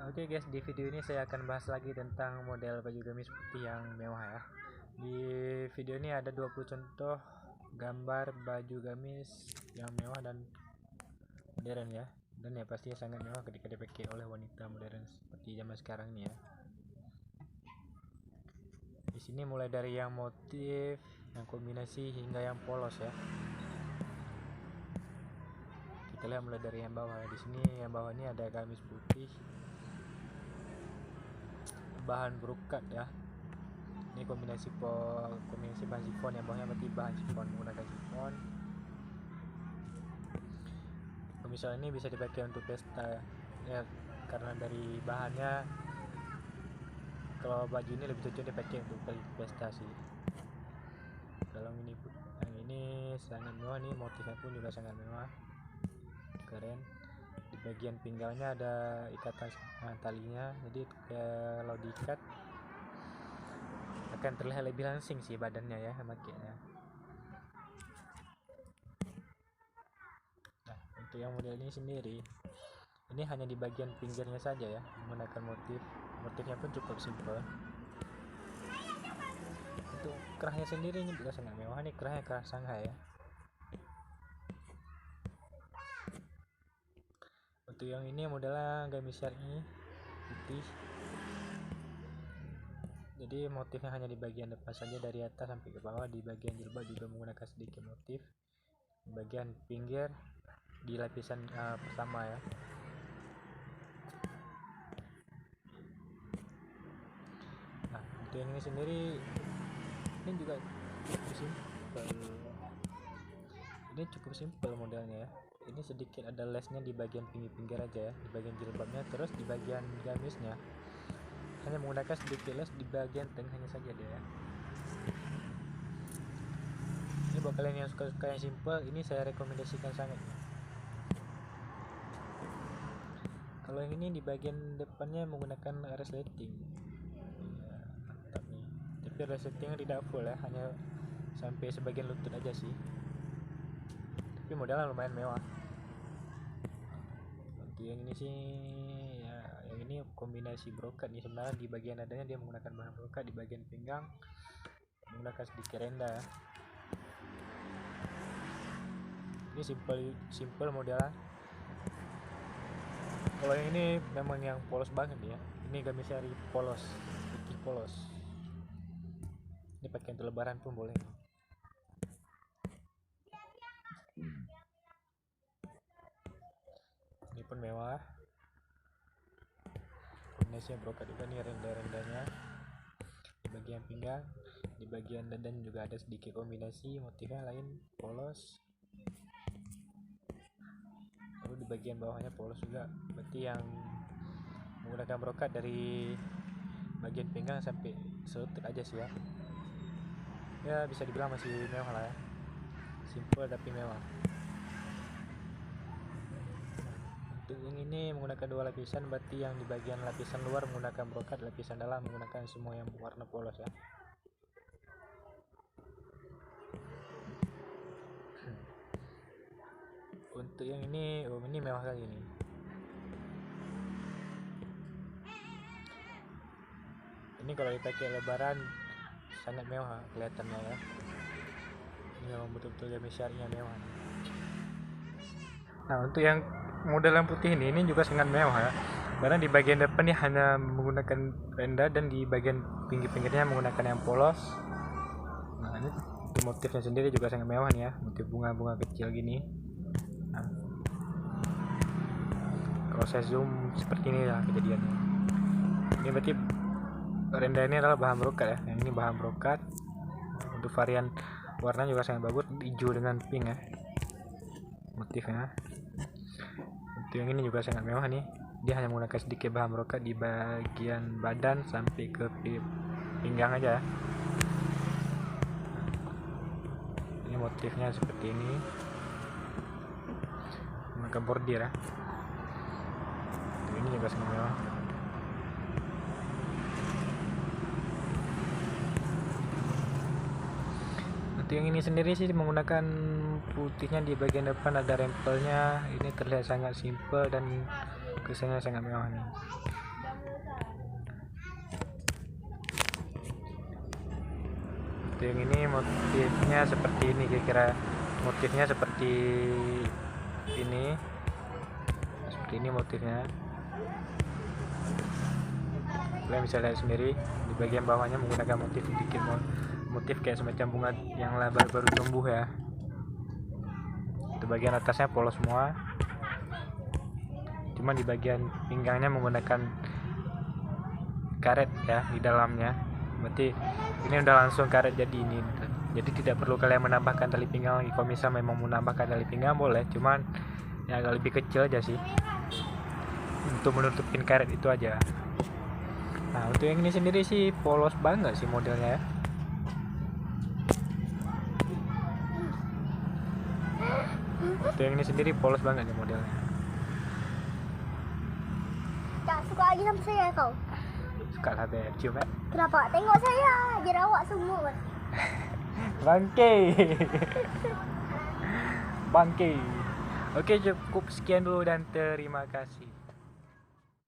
Oke guys, di video ini saya akan bahas lagi tentang model baju gamis putih yang mewah ya. Di video ini ada 20 contoh gambar baju gamis yang mewah dan modern ya. Dan ya pastinya sangat mewah ketika dipakai oleh wanita modern seperti zaman sekarang ini ya. Di sini mulai dari yang motif, yang kombinasi hingga yang polos ya. Kita lihat mulai dari yang bawah. Di sini yang bawah ini ada gamis putih bahan brokat ya. Ini kombinasi bahan chiffon, yang bawahnya berarti bahan chiffon, menggunakan chiffon. Misalnya ini bisa dipakai untuk pesta ya, karena dari bahannya kalau baju ini lebih cocok dipakai untuk pesta sih. Dalam ini yang ini sangat mewah nih, motifnya pun juga sangat mewah, keren. Di bagian pinggangnya ada ikatan talinya, jadi kalau diikat akan terlihat lebih langsing sih badannya ya makanya. Nah, untuk yang model ini sendiri, ini hanya di bagian pinggirnya saja ya, menggunakan motifnya pun cukup simpel. Untuk kerahnya sendiri ini juga sangat mewah nih, kerahnya kerah Shanghai ya. Untuk yang ini modelnya gamis syar'i putih, jadi motifnya hanya di bagian depan saja, dari atas sampai ke bawah. Di bagian jilbab juga menggunakan sedikit motif, di bagian pinggir di lapisan pertama ya. Nah, untuk yang ini sendiri ini juga cukup simpel, ini cukup simpel modelnya ya. Ini sedikit ada lesnya di bagian pinggir-pinggir aja ya, di bagian jilbabnya. Terus di bagian gamisnya hanya menggunakan sedikit les di bagian tengahnya saja dia ya. Ini buat kalian yang suka yang simple, ini saya rekomendasikan sangat. Kalau yang ini di bagian depannya menggunakan resleting ya, mantap nih. Tapi resletingnya tidak full ya, hanya sampai sebagian lutut aja sih, tapi modelnya lumayan mewah. Untuk yang ini sih ya, yang ini kombinasi brokat nih. Sebenarnya di bagian dadanya dia menggunakan bahan brokat, di bagian pinggang menggunakan sedikit renda ya. Ini simple modelnya. Kalau yang ini memang yang polos banget ya, ini gamis syar'i polos, putih polos. Ini pakai untuk lebaran pun boleh. Ini pun mewah, kombinasinya brokat juga nih, renda-rendanya di bagian pinggang. Di bagian dadan juga ada sedikit kombinasi motifnya lain, polos. Lalu di bagian bawahnya polos juga, berarti yang menggunakan brokat dari bagian pinggang sampai selutut aja sih ya. Ya bisa dibilang masih mewah lah ya, simple tapi mewah. Untuk yang ini menggunakan dua lapisan, berarti yang di bagian lapisan luar menggunakan brokat, lapisan dalam menggunakan semua yang warna polos ya. Untuk yang ini, ini mewah kali ini. Ini kalau dipakai lebaran sangat mewah kelihatannya ya. Ini memang betul-betul gamis syar'i-nya mewah. Nah, untuk yang model yang putih ini juga sangat mewah ya, karena di bagian depan ini hanya menggunakan renda dan di bagian pinggir-pinggirnya menggunakan yang polos. Nah, ini untuk motifnya sendiri juga sangat mewah nih ya, motif bunga-bunga kecil gini. Nah, kalau saya zoom seperti ini lah kejadiannya. Ini berarti renda ini adalah bahan brokat ya, yang ini bahan brokat. Untuk varian warna juga sangat bagus, hijau dengan pink ya motifnya. Untuk yang ini juga sangat mewah nih, dia hanya menggunakan sedikit bahan brokat di bagian badan sampai ke pinggang aja. Ini motifnya seperti ini, menggunakan bordir ya. Ini juga sangat mewah. Untuk yang ini sendiri sih menggunakan putihnya di bagian depan ada rempelnya. Ini terlihat sangat simple dan kesannya sangat mewah nih. Untuk yang ini motifnya seperti ini, kira-kira motifnya seperti ini motifnya. Kalian bisa lihat sendiri di bagian bawahnya menggunakan motif sedikit motif kayak semacam bunga yang baru tumbuh ya. Itu bagian atasnya polos semua, cuma di bagian pinggangnya menggunakan karet ya di dalamnya. Berarti ini udah langsung karet jadi ini, jadi tidak perlu kalian menambahkan tali pinggang lagi. Kalau misal memang mau menambahkan tali pinggang boleh, cuman ya agak lebih kecil aja sih untuk menutupin karet itu aja. Nah untuk yang ini sendiri sih polos banget sih modelnya ya. Untuk yang ini sendiri polos banget nih modelnya. Tak suka lagi sama saya kau? Suka lah Beb, cium ya. Kenapa? Tengok saya, jerawat semua. Bangke. Bangke. Oke, cukup sekian dulu dan terima kasih.